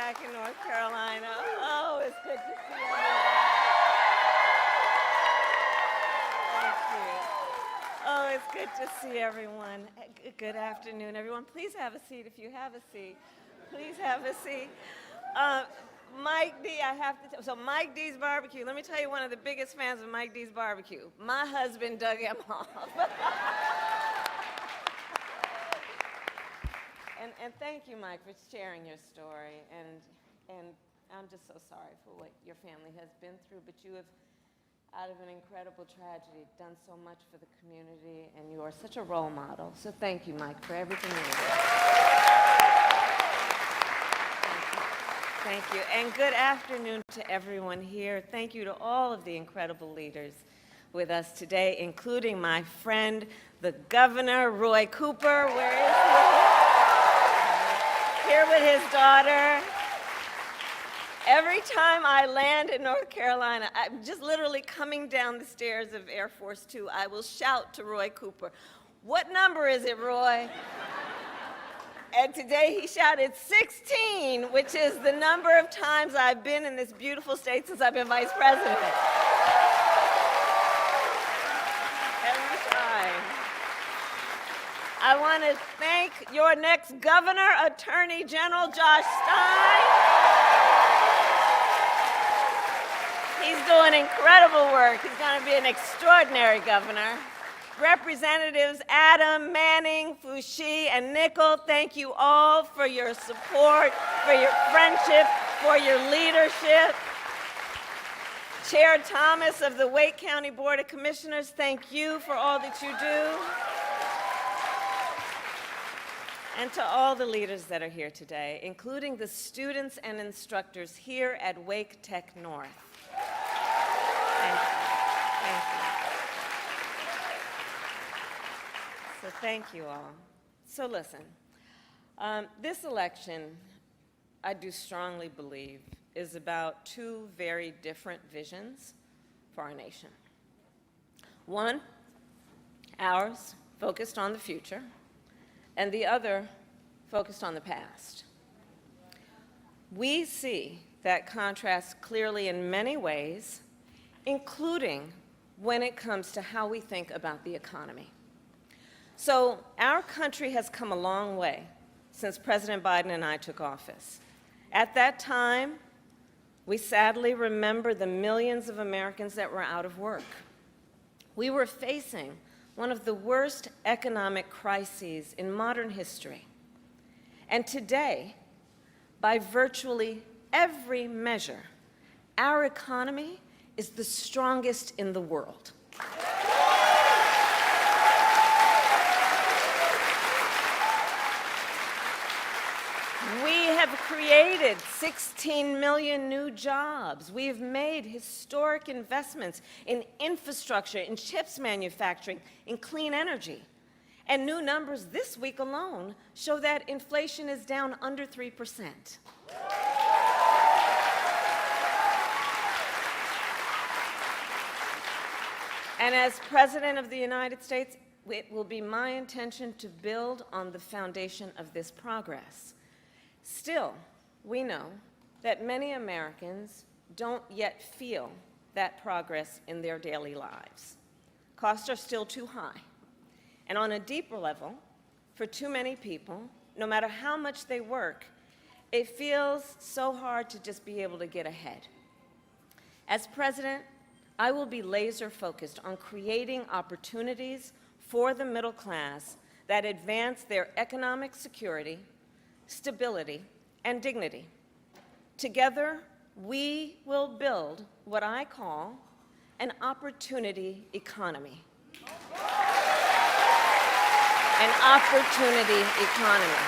back in North Carolina. Oh, it's good to see everyone. Thank you. Oh, it's good to see everyone. Good afternoon, everyone. Please have a seat if you have a seat. Please have a seat. Mike D, so Mike D's Barbecue, let me tell you one of the biggest fans of Mike D's Barbecue. My husband, Doug Emhoff. And thank you, Mike, for sharing your story. And I'm just so sorry for what your family has been through, but you have, out of an incredible tragedy, done so much for the community, and you are such a role model. So thank you, Mike, for everything you do. Thank you. And good afternoon to everyone here. Thank you to all of the incredible leaders with us today, including my friend, the Governor, Roy Cooper. Where is he? Here with his daughter. Every time I land in North Carolina, I'm just literally coming down the stairs of Air Force Two, I will shout to Roy Cooper, "What number is it, Roy?" And today he shouted 16, which is the number of times I've been in this beautiful state since I've been vice president. Every time. I want to thank your next governor, Attorney General Josh Stein. He's doing incredible work. He's going to be an extraordinary governor. Representatives Adam, Manning, Foushee, and Nickel, thank you all for your support, for your friendship, for your leadership. Chair Thomas of the Wake County Board of Commissioners, thank you for all that you do. And to all the leaders that are here today, including the students and instructors here at Wake Tech North. Thank you. Thank you. So thank you all. So listen, this election, I do strongly believe, is about two very different visions for our nation. One, ours, focused on the future, and the other, focused on the past. We see that contrast clearly in many ways, including when it comes to how we think about the economy. So our country has come a long way since President Biden and I took office. At that time, we sadly remember the millions of Americans that were out of work. We were facing one of the worst economic crises in modern history. And today, by virtually every measure, our economy is the strongest in the world. We have created 16 million new jobs. We have made historic investments in infrastructure, in chips manufacturing, in clean energy. And new numbers this week alone show that inflation is down under 3%. And as President of the United States, it will be my intention to build on the foundation of this progress. Still, we know that many Americans don't yet feel that progress in their daily lives. Costs are still too high. And on a deeper level, for too many people, no matter how much they work, it feels so hard to just be able to get ahead. As president, I will be laser focused on creating opportunities for the middle class that advance their economic security, stability, and dignity. Together, we will build what I call an opportunity economy. An opportunity economy.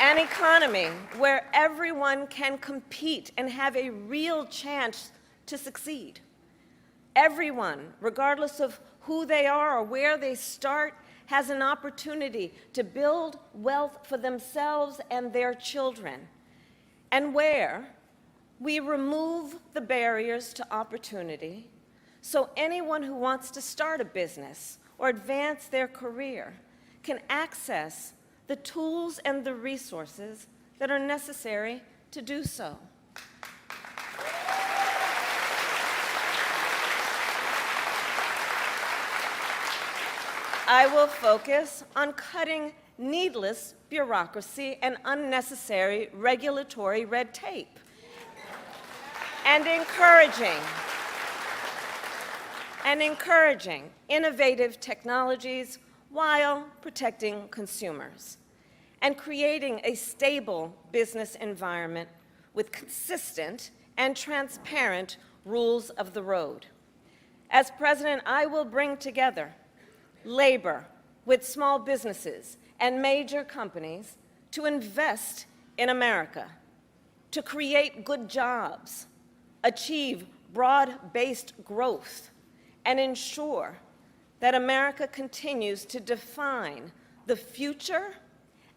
An economy where everyone can compete and have a real chance to succeed. Everyone, regardless of who they are or where they start, has an opportunity to build wealth for themselves and their children, and where we remove the barriers to opportunity so anyone who wants to start a business or advance their career can access the tools and the resources that are necessary to do so. I will focus on cutting needless bureaucracy and unnecessary regulatory red tape, and encouraging innovative technologies while protecting consumers, and creating a stable business environment with consistent and transparent rules of the road. As president, I will bring together labor with small businesses and major companies to invest in America, to create good jobs, achieve broad-based growth, and ensure that America continues to define the future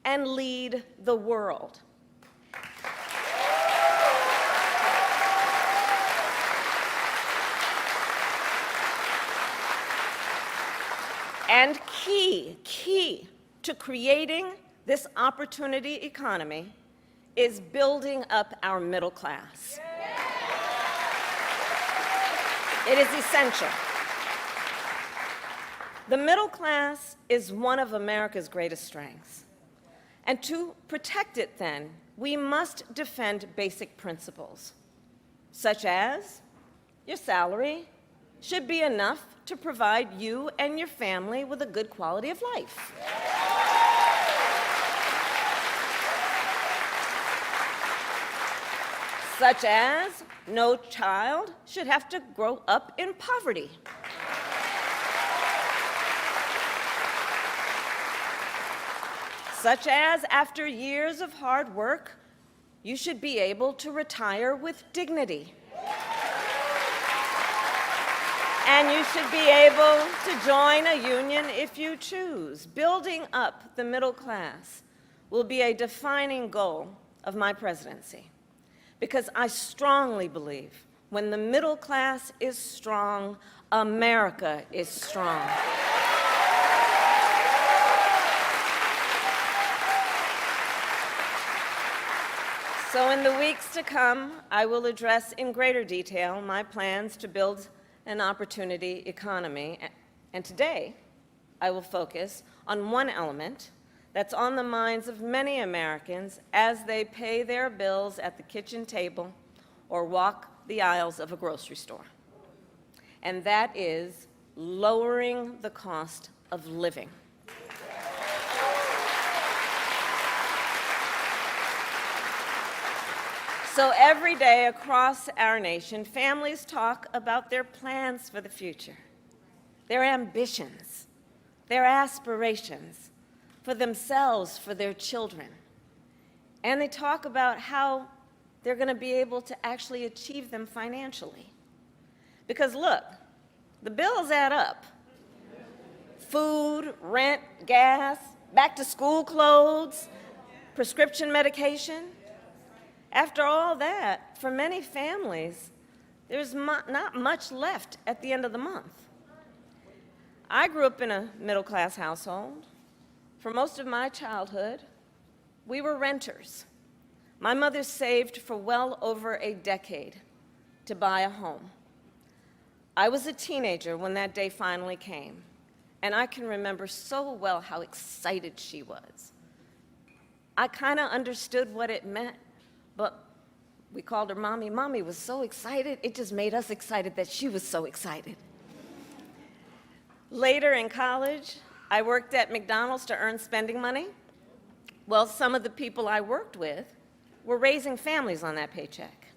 and lead the world. And key to creating this opportunity economy is building up our middle class. It is essential. The middle class is one of America's greatest strengths. And to protect it, then, we must defend basic principles, such as your salary should be enough to provide you and your family with a good quality of life. Such as no child should have to grow up in poverty. Such as after years of hard work, you should be able to retire with dignity. And you should be able to join a union if you choose. Building up the middle class will be a defining goal of my presidency, because I strongly believe when the middle class is strong, America is strong. So in the weeks to come, I will address in greater detail my plans to build an opportunity economy. And today, I will focus on one element that's on the minds of many Americans as they pay their bills at the kitchen table or walk the aisles of a grocery store. And that is lowering the cost of living. So every day across our nation, families talk about their plans for the future, their ambitions, their aspirations for themselves, for their children. And they talk about how they're going to be able to actually achieve them financially. Because look, the bills add up. Food, rent, gas, back to school clothes, prescription medication. After all that, for many families, there's not much left at the end of the month. I grew up in a middle-class household. For most of my childhood, we were renters. My mother saved for well over a decade to buy a home. I was a teenager when that day finally came, and I can remember so well how excited she was. I kind of understood what it meant, but we called her Mommy. Mommy was so excited, it just made us excited that she was so excited. Later in college, I worked at McDonald's to earn spending money. Well, some of the people I worked with were raising families on that paycheck.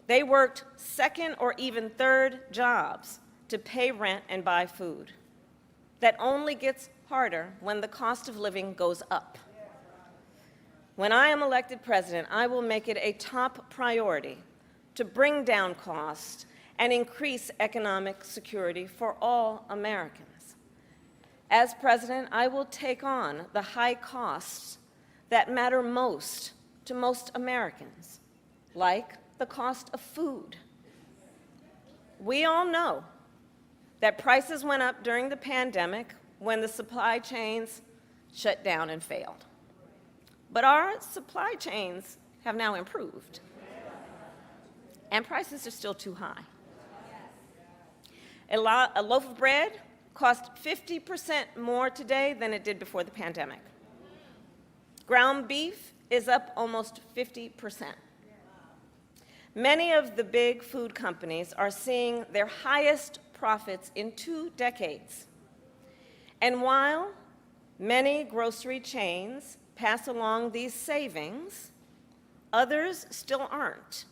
They worked second or even third jobs to pay rent and buy food. That only gets harder when the cost of living goes up. When I am elected president, I will make it a top priority to bring down costs and increase economic security for all Americans. As president, I will take on the high costs that matter most to most Americans, like the cost of food. We all know that prices went up during the pandemic when the supply chains shut down and failed. But our supply chains have now improved, and prices are still too high. A loaf of bread costs 50% more today than it did before the pandemic. Ground beef is up almost 50%. Many of the big food companies are seeing their highest profits in 2 decades. And while many grocery chains pass along these savings, others still aren't.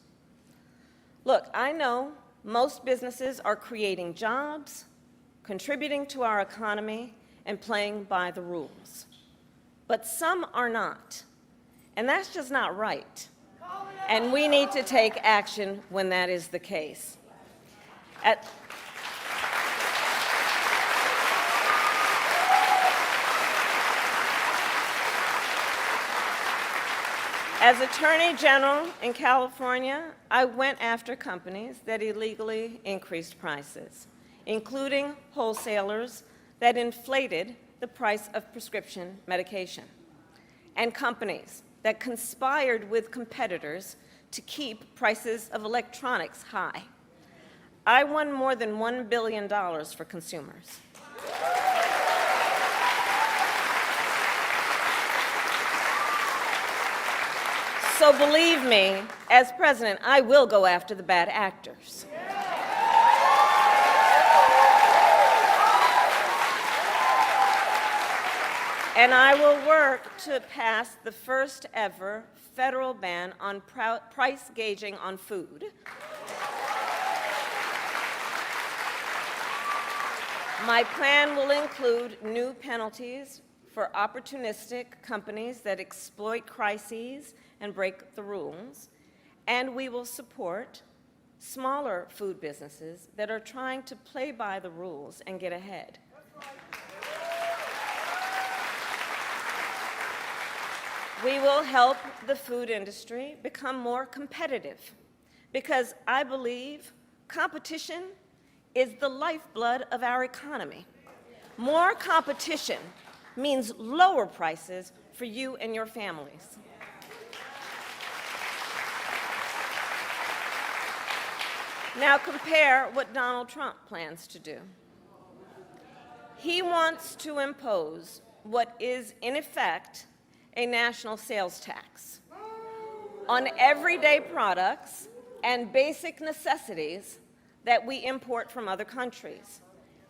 Look, I know most businesses are creating jobs, contributing to our economy, and playing by the rules. But some are not, and that's just not right. And we need to take action when that is the case. As Attorney General in California, I went after companies that illegally increased prices, including wholesalers that inflated the price of prescription medication, and companies that conspired with competitors to keep prices of electronics high. I won more than $1 billion for consumers. So believe me, as president, I will go after the bad actors. And I will work to pass the first ever federal ban on price gauging on food. My plan will include new penalties for opportunistic companies that exploit crises and break the rules, and we will support smaller food businesses that are trying to play by the rules and get ahead. We will help the food industry become more competitive, because I believe competition is the lifeblood of our economy. More competition means lower prices for you and your families. Now compare what Donald Trump plans to do. He wants to impose what is, in effect, a national sales tax on everyday products and basic necessities that we import from other countries.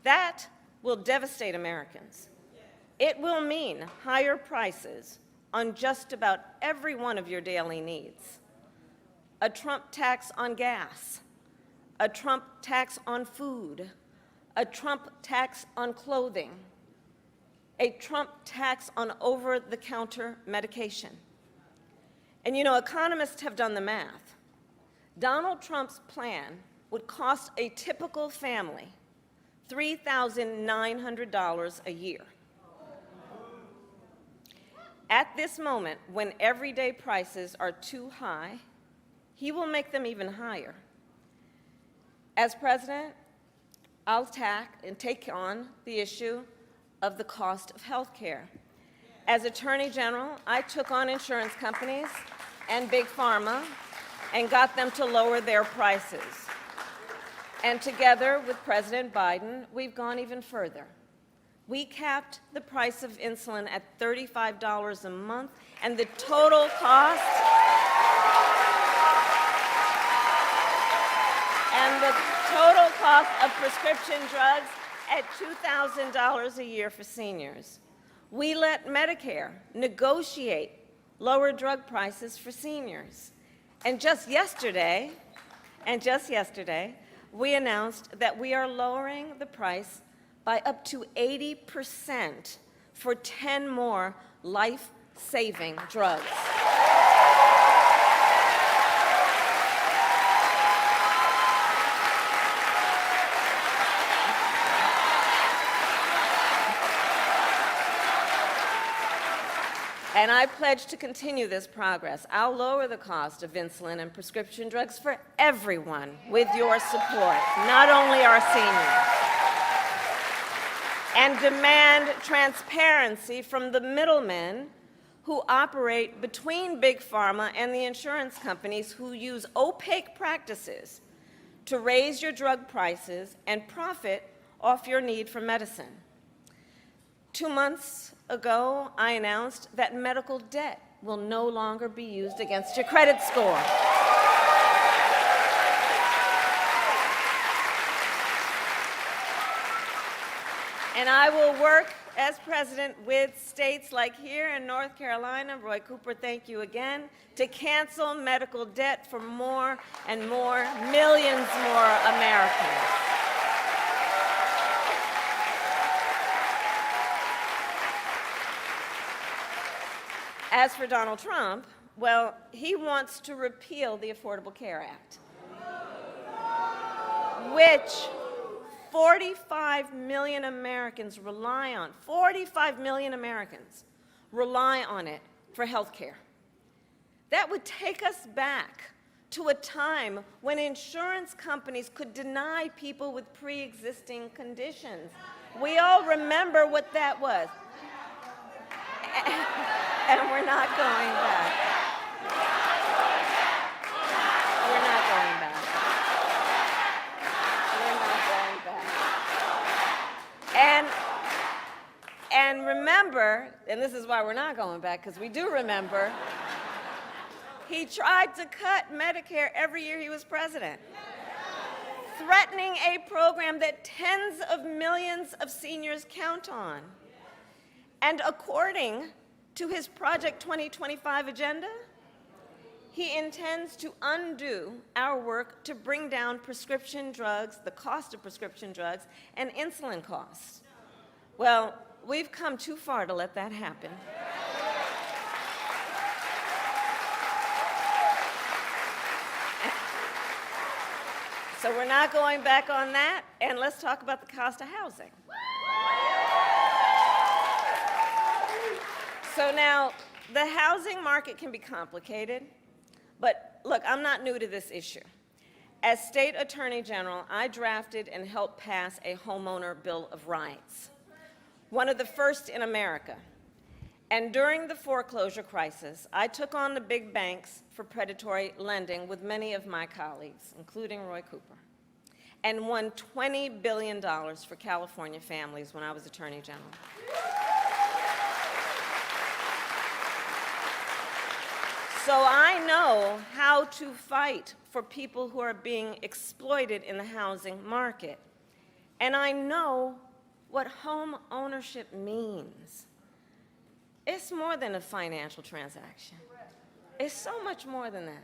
That will devastate Americans. It will mean higher prices on just about every one of your daily needs. A Trump tax on gas, a Trump tax on food, a Trump tax on clothing, a Trump tax on over-the-counter medication. And you know, economists have done the math. Donald Trump's plan would cost a typical family $3,900 a year. At this moment, when everyday prices are too high, he will make them even higher. As president, I'll take on the issue of the cost of health care. As Attorney General, I took on insurance companies and Big Pharma and got them to lower their prices. And together with President Biden, we've gone even further. We capped the price of insulin at $35 a month, and the total cost of prescription drugs at $2,000 a year for seniors. We let Medicare negotiate lower drug prices for seniors. And just yesterday, we announced that we are lowering the price by up to 80% for 10 more life-saving drugs. And I pledge to continue this progress. I'll lower the cost of insulin and prescription drugs for everyone with your support, not only our seniors. and demand transparency from the middlemen who operate between Big Pharma and the insurance companies who use opaque practices to raise your drug prices and profit off your need for medicine. 2 months ago, I announced that medical debt will no longer be used against your credit score. And I will work as president with states like here in North Carolina, Roy Cooper, thank you again, to cancel medical debt for more and more, millions more Americans. As for Donald Trump, well, he wants to repeal the Affordable Care Act, which 45 million Americans rely on. 45 million Americans rely on it for health care. That would take us back to a time when insurance companies could deny people with pre-existing conditions. We all remember what that was. And we're not going back. We're not going back. We're not going back. And remember, and this is why we're not going back, because we do remember, he tried to cut Medicare every year he was president, threatening a program that tens of millions of seniors count on. And according to his Project 2025 agenda, he intends to undo our work to bring down prescription drugs, the cost of prescription drugs, and insulin costs. Well, we've come too far to let that happen. So we're not going back on that, and let's talk about the cost of housing. So now, the housing market can be complicated, but look, I'm not new to this issue. As State Attorney General, I drafted and helped pass a homeowner Bill of Rights, one of the first in America. And during the foreclosure crisis, I took on the big banks for predatory lending with many of my colleagues, including Roy Cooper, and won $20 billion for California families when I was Attorney General. So I know how to fight for people who are being exploited in the housing market. And I know what home ownership means. It's more than a financial transaction. It's so much more than that.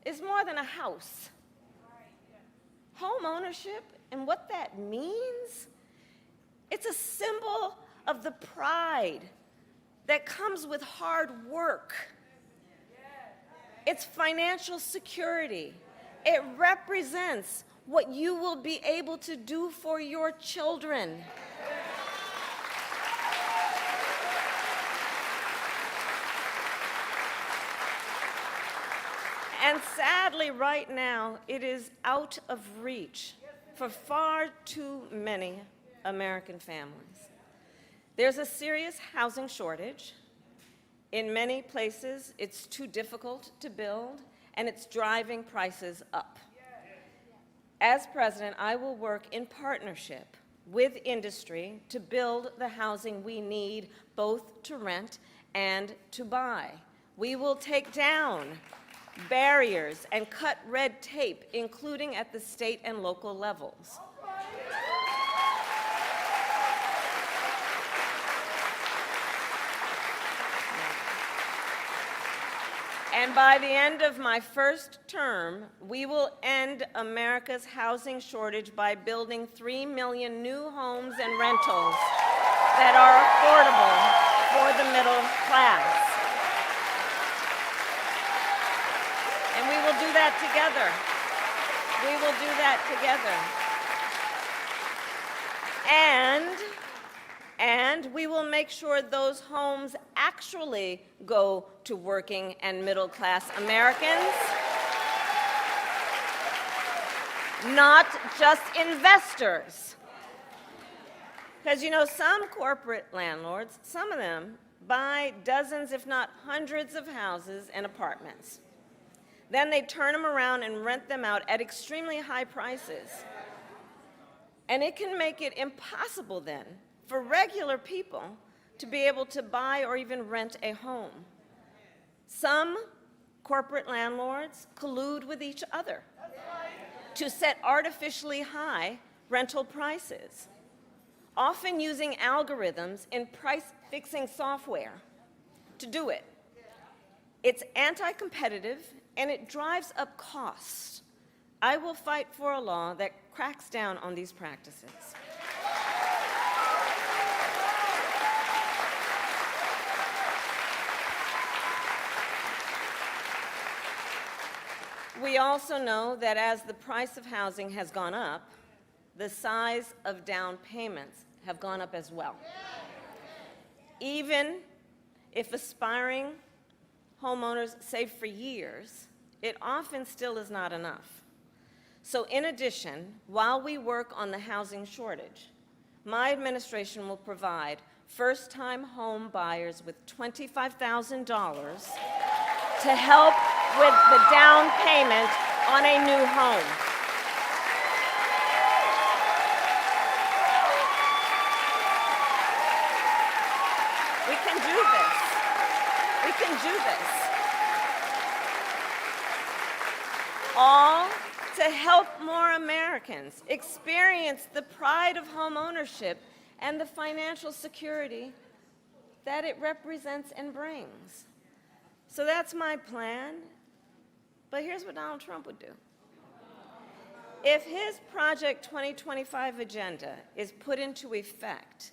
It's more than a house. Home ownership and what that means, it's a symbol of the pride that comes with hard work. It's financial security. It represents what you will be able to do for your children. And sadly, right now, it is out of reach for far too many American families. There's a serious housing shortage. In many places, it's too difficult to build, and it's driving prices up. As president, I will work in partnership with industry to build the housing we need, both to rent and to buy. We will take down barriers and cut red tape, including at the state and local levels. And by the end of my first term, we will end America's housing shortage by building 3 million new homes and rentals that are affordable for the middle class. And we will do that together. We will do that together. And we will make sure those homes actually go to working and middle-class Americans, not just investors. Because, you know, some corporate landlords, some of them, buy dozens, if not hundreds of houses and apartments. Then they turn them around and rent them out at extremely high prices. And it can make it impossible then for regular people to be able to buy or even rent a home. Some corporate landlords collude with each other to set artificially high rental prices, often using algorithms in price-fixing software to do it. It's anti-competitive and it drives up costs. I will fight for a law that cracks down on these practices. We also know that as the price of housing has gone up, the size of down payments have gone up as well. Even if aspiring homeowners save for years, it often still is not enough. So in addition, while we work on the housing shortage, my administration will provide first-time home buyers with $25,000 to help with the down payment on a new home. We can do this. We can do this. All to help more Americans experience the pride of home ownership and the financial security that it represents and brings. So that's my plan. But here's what Donald Trump would do. If his Project 2025 agenda is put into effect,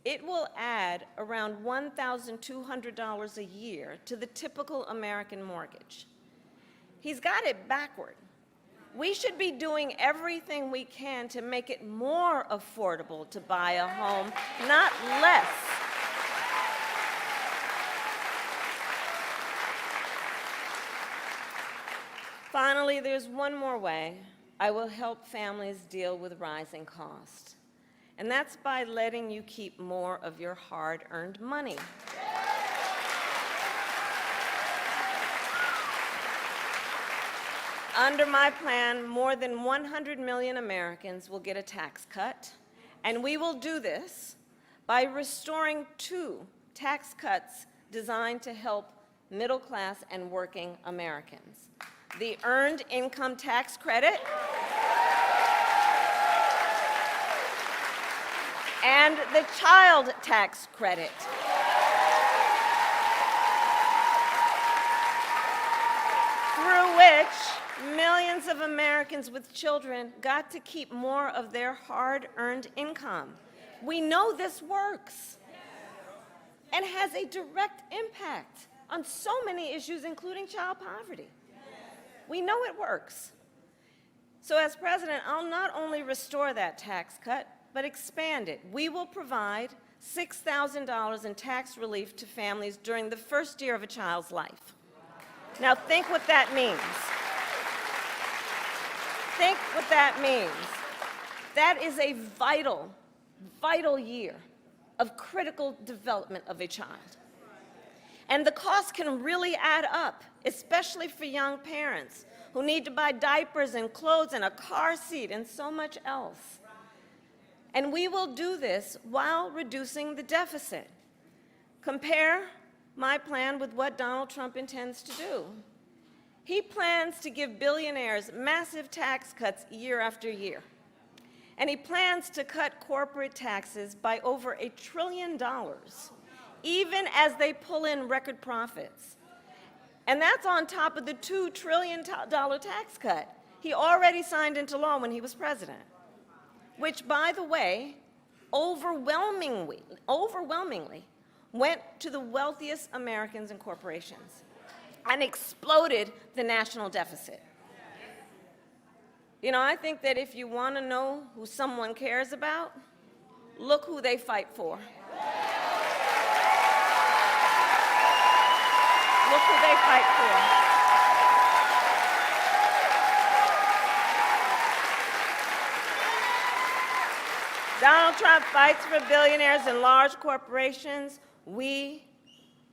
it will add around $1,200 a year to the typical American mortgage. He's got it backward. We should be doing everything we can to make it more affordable to buy a home, not less. Finally, there's one more way I will help families deal with rising costs, and that's by letting you keep more of your hard-earned money. Under my plan, more than 100 million Americans will get a tax cut, and we will do this by restoring 2 tax cuts designed to help middle-class and working Americans: the Earned Income Tax Credit and the Child Tax Credit. Through which millions of Americans with children got to keep more of their hard-earned income. We know this works and has a direct impact on so many issues, including child poverty. We know it works. So as president, I'll not only restore that tax cut, but expand it. We will provide $6,000 in tax relief to families during the first year of a child's life. Now think what that means. Think what that means. That is a vital, vital year of critical development of a child. And the cost can really add up, especially for young parents who need to buy diapers and clothes and a car seat and so much else. And we will do this while reducing the deficit. Compare my plan with what Donald Trump intends to do. He plans to give billionaires massive tax cuts year after year. And he plans to cut corporate taxes by over $1 trillion, even as they pull in record profits. And that's on top of the $2 trillion tax cut he already signed into law when he was president, which, by the way, overwhelmingly went to the wealthiest Americans and corporations and exploded the national deficit. You know, I think that if you want to know who someone cares about, look who they fight for. Look who they fight for. Donald Trump fights for billionaires and large corporations.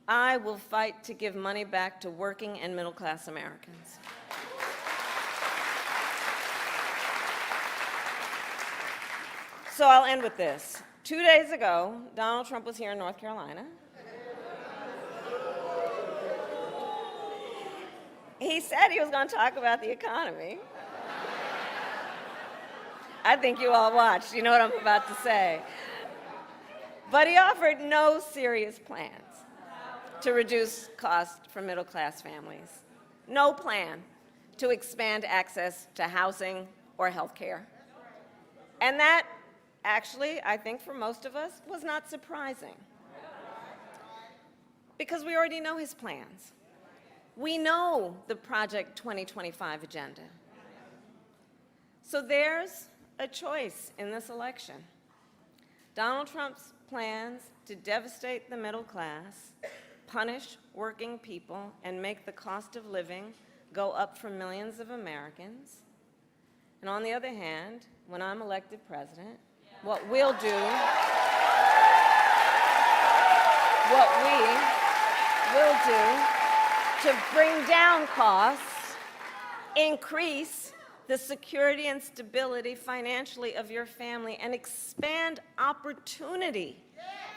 I will fight to give money back to working and middle-class Americans. So I'll end with this. 2 days ago, Donald Trump was here in North Carolina. He said he was going to talk about the economy. I think you all watched. You know what I'm about to say. But he offered no serious plans to reduce costs for middle-class families. No plan to expand access to housing or health care. And that, actually, I think for most of us, was not surprising. Because we already know his plans. We know the Project 2025 agenda. So there's a choice in this election. Donald Trump's plans to devastate the middle class, punish working people, and make the cost of living go up for millions of Americans. And on the other hand, when I'm elected president, what we will do to bring down costs, increase the security and stability financially of your family, and expand opportunity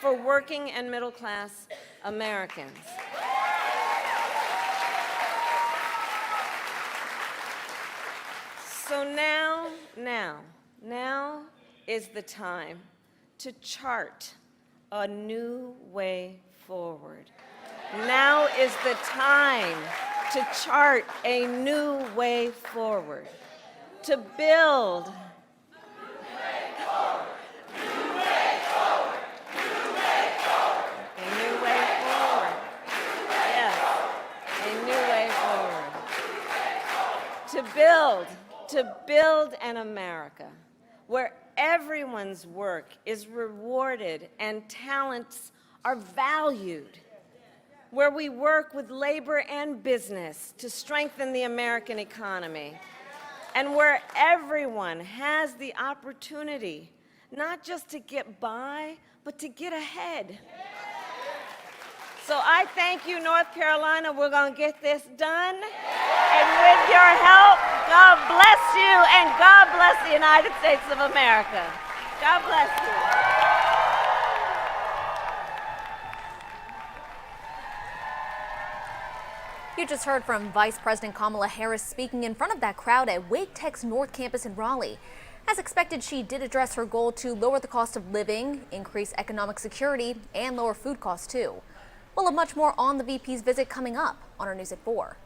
for working and middle-class Americans. So now is the time to chart a new way forward. Now is the time to chart a new way forward, to build to build an America where everyone's work is rewarded and talents are valued, where we work with labor and business to strengthen the American economy, and where everyone has the opportunity not just to get by, but to get ahead. So I thank you, North Carolina. We're going to get this done. And with your help, God bless you, and God bless the United States of America. God bless you. You just heard from Vice President Kamala Harris speaking in front of that crowd at Wake Tech's North Campus in Raleigh. As expected, she did address her goal to lower the cost of living, increase economic security, and lower food costs too. We'll have much more on the VP's visit coming up on our News at 4.